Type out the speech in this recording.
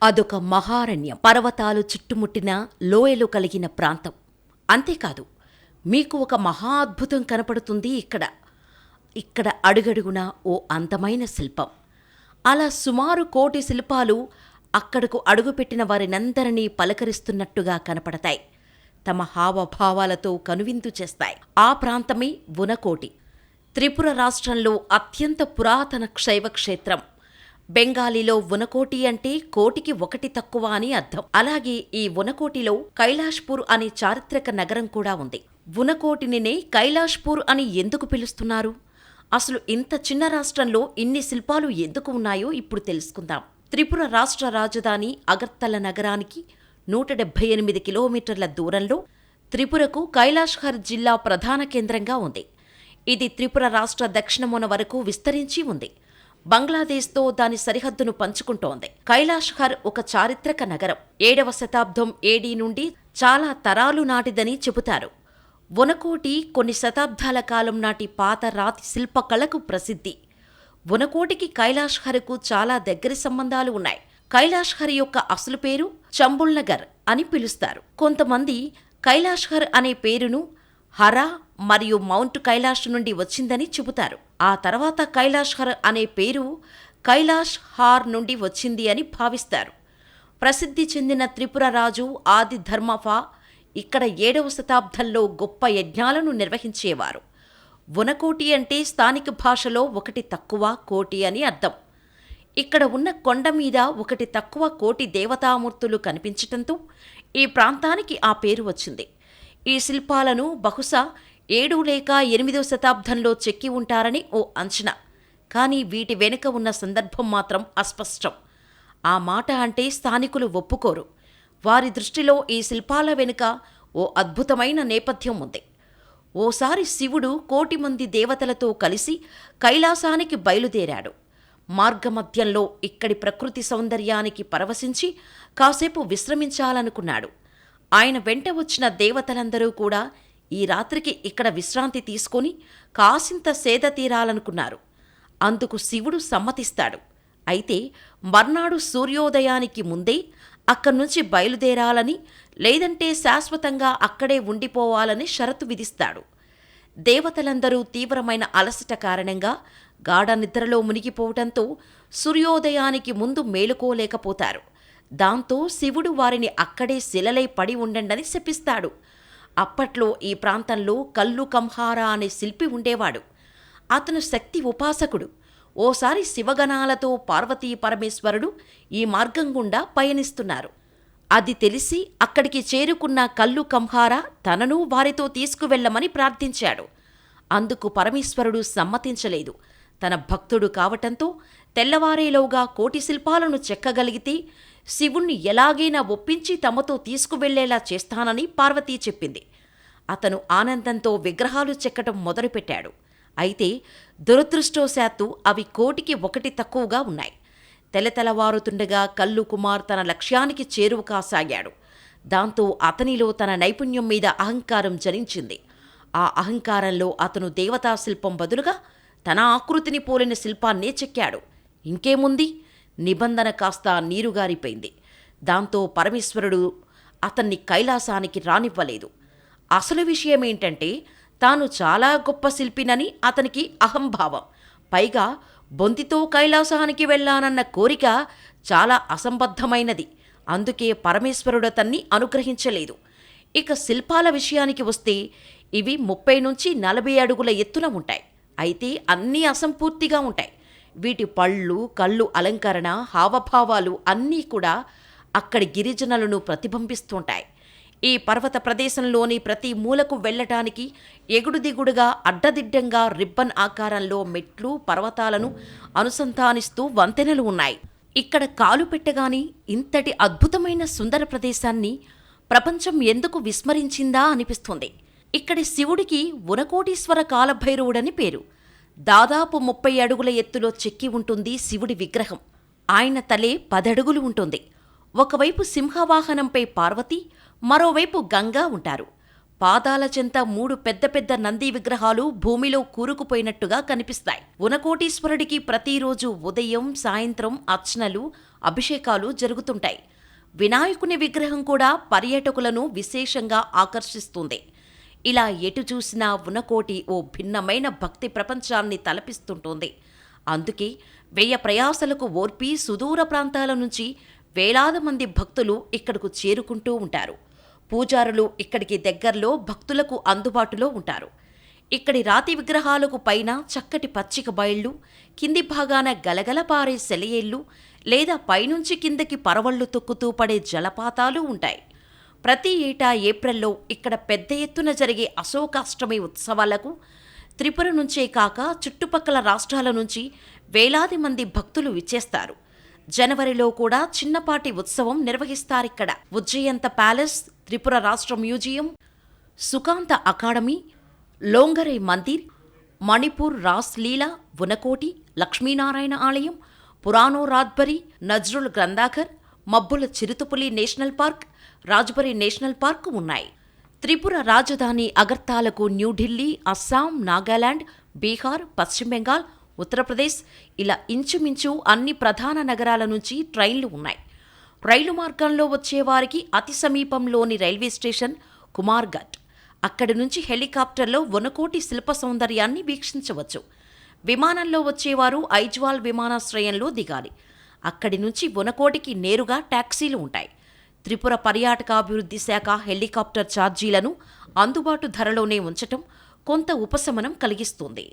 అదొక మహారణ్యం. పర్వతాలు చుట్టుముట్టిన లోయలు కలిగిన ప్రాంతం. అంతేకాదు, మీకు ఒక మహా అద్భుతం కనపడుతుంది ఇక్కడ అడుగడుగునా ఓ అందమైన శిల్పం. అలా సుమారు 1,000,000 శిల్పాలు అక్కడకు అడుగుపెట్టిన వారినందరినీ పలకరిస్తున్నట్టుగా కనపడతాయి. తమ హావభావాలతో కనువిందు చేస్తాయి. ఆ ప్రాంతమే ఉనకోటి. త్రిపుర రాష్ట్రంలో అత్యంత పురాతన శైవక్షేత్రం. బెంగాలీలో ఉనకోటి అంటే కోటికి ఒకటి తక్కువ అని అర్థం. అలాగే ఈ ఉనకోటిలో కైలాష్పూర్ అనే చారిత్రక నగరం కూడా ఉంది. ఉనకోటినినే కైలాష్పూర్ అని ఎందుకు పిలుస్తున్నారు? అసలు ఇంత చిన్న రాష్ట్రంలో ఇన్ని శిల్పాలు ఎందుకు ఉన్నాయో ఇప్పుడు తెలుసుకుందాం. త్రిపుర రాష్ట్ర రాజధాని అగర్తల నగరానికి 178 కిలోమీటర్ల దూరంలో త్రిపురకు కైలాష్హర్ జిల్లా ప్రధాన కేంద్రంగా ఉంది. ఇది త్రిపుర రాష్ట్ర దక్షిణమున వరకు విస్తరించి ఉంది. బంగ్లాదేశ్తో దాని సరిహద్దును పంచుకుంటోంది. కైలాష్హర్ ఒక చారిత్రక నగరం. 7వ శతాబ్దం ఏడీ నుండి చాలా తరాలు నాటిదని చెబుతారు. ఉనకోటి కొన్ని శతాబ్దాల కాలం నాటి పాత రాతి శిల్పకళకు ప్రసిద్ధి. ఉనకోటికి కైలాష్హర్కు చాలా దగ్గరి సంబంధాలు ఉన్నాయి. కైలాష్హర్ యొక్క అసలు పేరు చంబుల్నగర్ అని పిలుస్తారు. కొంతమంది కైలాష్హర్ అనే పేరును హరా మరియు మౌంట్ కైలాష్ నుండి వచ్చిందని చెబుతారు. ఆ తర్వాత కైలాష్హర్ అనే పేరు కైలాష్ హార్ నుండి వచ్చింది అని భావిస్తారు. ప్రసిద్ధి చెందిన త్రిపుర రాజు ఆది ధర్మఫా ఇక్కడ 7వ శతాబ్దంలో గొప్ప యజ్ఞాలను నిర్వహించేవారు. ఉనకోటి అంటే స్థానిక భాషలో ఒకటి తక్కువ కోటి అని అర్థం. ఇక్కడ ఉన్న కొండ మీద ఒకటి తక్కువ కోటి దేవతామూర్తులు కనిపించటంతో ఈ ప్రాంతానికి ఆ పేరు వచ్చింది. ఈ శిల్పాలను బహుశా 7 లేక 8వ శతాబ్దంలో చెక్కి ఉంటారని ఓ అంచనా. కానీ వీటి వెనుక ఉన్న సందర్భం మాత్రం అస్పష్టం. ఆ మాట అంటే స్థానికులు ఒప్పుకోరు. వారి దృష్టిలో ఈ శిల్పాల వెనుక ఓ అద్భుతమైన నేపథ్యం ఉంది. ఓసారి శివుడు 1,000,000 మంది దేవతలతో కలిసి కైలాసానికి బయలుదేరాడు. మార్గమధ్యంలో ఇక్కడి ప్రకృతి సౌందర్యానికి పరవశించి కాసేపు విశ్రమించాలనుకున్నాడు. ఆయన వెంట వచ్చిన దేవతలందరూ కూడా ఈ రాత్రికి ఇక్కడ విశ్రాంతి తీసుకొని కాసింత సేద తీరాలనుకున్నారు. అందుకు శివుడు సమ్మతిస్తాడు. అయితే మర్నాడు సూర్యోదయానికి ముందే అక్కడ్నుంచి బయలుదేరాలని, లేదంటే శాశ్వతంగా అక్కడే ఉండిపోవాలని షరతు విధిస్తాడు. దేవతలందరూ తీవ్రమైన అలసట కారణంగా గాఢ నిద్రలో మునిగిపోవటంతో సూర్యోదయానికి ముందు మేలుకోలేకపోతారు. దాంతో శివుడు వారిని అక్కడే శిలలై పడి ఉండండని శపిస్తాడు. అప్పట్లో ఈ ప్రాంతంలో కల్లు కంహార అనే శిల్పి ఉండేవాడు. అతను శక్తి ఉపాసకుడు. ఓసారి శివగణాలతో పార్వతీ పరమేశ్వరుడు ఈ మార్గం గుండా పయనిస్తున్నారు. అది తెలిసి అక్కడికి చేరుకున్న కల్లు కంహార తనను వారితో తీసుకువెళ్లమని ప్రార్థించాడు. అందుకు పరమేశ్వరుడు సమ్మతించలేదు. తన భక్తుడు కావటంతో తెల్లవారేలోగా 1,000,000 శిల్పాలను చెక్కగలిగితే శివుణ్ణి ఎలాగైనా ఒప్పించి తమతో తీసుకువెళ్లేలా చేస్తానని పార్వతీ చెప్పింది. అతను ఆనందంతో విగ్రహాలు చెక్కటం మొదలుపెట్టాడు. అయితే దురదృష్టవశాత్తు అవి 1,000,000కి ఒకటి తక్కువగా ఉన్నాయి. తెల్లవారుతుండగా కల్లు కుమార్ తన లక్ష్యానికి చేరువ కాసాగాడు. దాంతో అతనిలో తన నైపుణ్యం మీద అహంకారం జనించింది. ఆ అహంకారంలో అతను దేవతా శిల్పం బదులుగా తన ఆకృతిని పోలిన శిల్పాన్నే చెక్కాడు. ఇంకేముంది, నిబంధన కాస్త నీరుగారిపోయింది. దాంతో పరమేశ్వరుడు అతన్ని కైలాసానికి రానివ్వలేదు. అసలు విషయమేంటంటే తాను చాలా గొప్ప శిల్పినని అతనికి అహంభావం. పైగా బొంతితో కైలాసానికి వెళ్ళానన్న కోరిక చాలా అసంబద్ధమైనది. అందుకే పరమేశ్వరుడు అతన్ని అనుగ్రహించలేదు. ఇక శిల్పాల విషయానికి వస్తే ఇవి 30 నుంచి 40 అడుగుల ఎత్తున ఉంటాయి. అయితే అన్నీ అసంపూర్తిగా ఉంటాయి. వీటి పళ్ళు, కళ్ళు, అలంకరణ, హావభావాలు అన్నీ కూడా అక్కడి గిరిజనులను ప్రతిబింబిస్తుంటాయి. ఈ పర్వత ప్రదేశంలోని ప్రతి మూలకు వెళ్లటానికి ఎగుడుదిగుడుగా అడ్డదిడ్డంగా రిబ్బన్ ఆకారంలో మెట్లు, పర్వతాలను అనుసంధానిస్తూ వంతెనలు ఉన్నాయి. ఇక్కడ కాలు పెట్టగానే ఇంతటి అద్భుతమైన సుందర ప్రదేశాన్ని ప్రపంచం ఎందుకు విస్మరించిందా అనిపిస్తుంది. ఇక్కడి శివుడికి ఉనకోటీశ్వర కాలభైరవుడని పేరు. దాదాపు 30 అడుగుల ఎత్తులో చెక్కి ఉంటుంది శివుడి విగ్రహం. ఆయన తలే 10 అడుగులు ఉంటుంది. ఒకవైపు సింహవాహనంపై పార్వతి, మరోవైపు గంగా ఉంటారు. పాదాల చెంత 3 పెద్ద పెద్ద నంది విగ్రహాలు భూమిలో కూరుకుపోయినట్టుగా కనిపిస్తాయి. ఉనకోటీశ్వరుడికి ప్రతిరోజు ఉదయం, సాయంత్రం అర్చనలు, అభిషేకాలు జరుగుతుంటాయి. వినాయకుని విగ్రహం కూడా పర్యాటకులను విశేషంగా ఆకర్షిస్తుంది. ఇలా ఎటు చూసినా ఉనకోటి ఓ భిన్నమైన భక్తి ప్రపంచాన్ని తలపిస్తుంటోంది. అందుకే వ్యయ ప్రయాసలకు ఓర్పి సుదూర ప్రాంతాల నుంచి వేలాది మంది భక్తులు ఇక్కడకు చేరుకుంటూ ఉంటారు. పూజారులు ఇక్కడికి దగ్గరలో భక్తులకు అందుబాటులో ఉంటారు. ఇక్కడి రాతి విగ్రహాలకు పైన చక్కటి పచ్చిక బయళ్ళు, కింది భాగాన గలగల పారే సెలయేళ్లు లేదా పైనుంచి కిందకి పరవళ్లు తొక్కుతూ పడే జలపాతాలు ఉంటాయి. ప్రతి ఏటా ఏప్రిల్లో ఇక్కడ పెద్ద ఎత్తున జరిగే అశోకాష్టమి ఉత్సవాలకు త్రిపుర నుంచే కాక చుట్టుపక్కల రాష్ట్రాల నుంచి వేలాది మంది భక్తులు విచ్చేస్తారు. జనవరిలో కూడా చిన్నపాటి ఉత్సవం నిర్వహిస్తారిక్కడ. ఉజ్జయంత ప్యాలెస్, త్రిపుర రాష్ట్ర మ్యూజియం, సుకాంత అకాడమీ, లోంగరై మందిర్, మణిపూర్ రాస్ లీలా, ఉనకోటి, లక్ష్మీనారాయణ ఆలయం, పురాణో రాద్బరి, నజ్రుల్ గ్రంథాఘర్, మబ్బుల చిరుతపులి national park, Rajbari national park ఉన్నాయి. త్రిపుర రాజధాని అగర్తాలకు న్యూఢిల్లీ, అస్సాం, నాగాలాండ్, బీహార్, పశ్చిమ బెంగాల్, ఉత్తరప్రదేశ్ ఇలా ఇంచుమించు అన్ని ప్రధాన నగరాల నుంచి ట్రైన్లు ఉన్నాయి. రైలు మార్గంలో వచ్చేవారికి అతి సమీపంలోని రైల్వే స్టేషన్ కుమార్ఘట్. అక్కడి నుంచి హెలికాప్టర్లో ఉనకోటి శిల్ప సౌందర్యాన్ని వీక్షించవచ్చు. విమానంలో వచ్చేవారు ఐజ్వాల్ విమానాశ్రయంలో దిగాలి. అక్కడి నుంచి ఉనకోటికి నేరుగా టాక్సీలు ఉంటాయి. త్రిపుర పర్యాటకాభివృద్ధి శాఖ హెలికాప్టర్ ఛార్జీలను అందుబాటు ధరలోనే ఉంచటం కొంత ఉపశమనం కలిగిస్తుంది.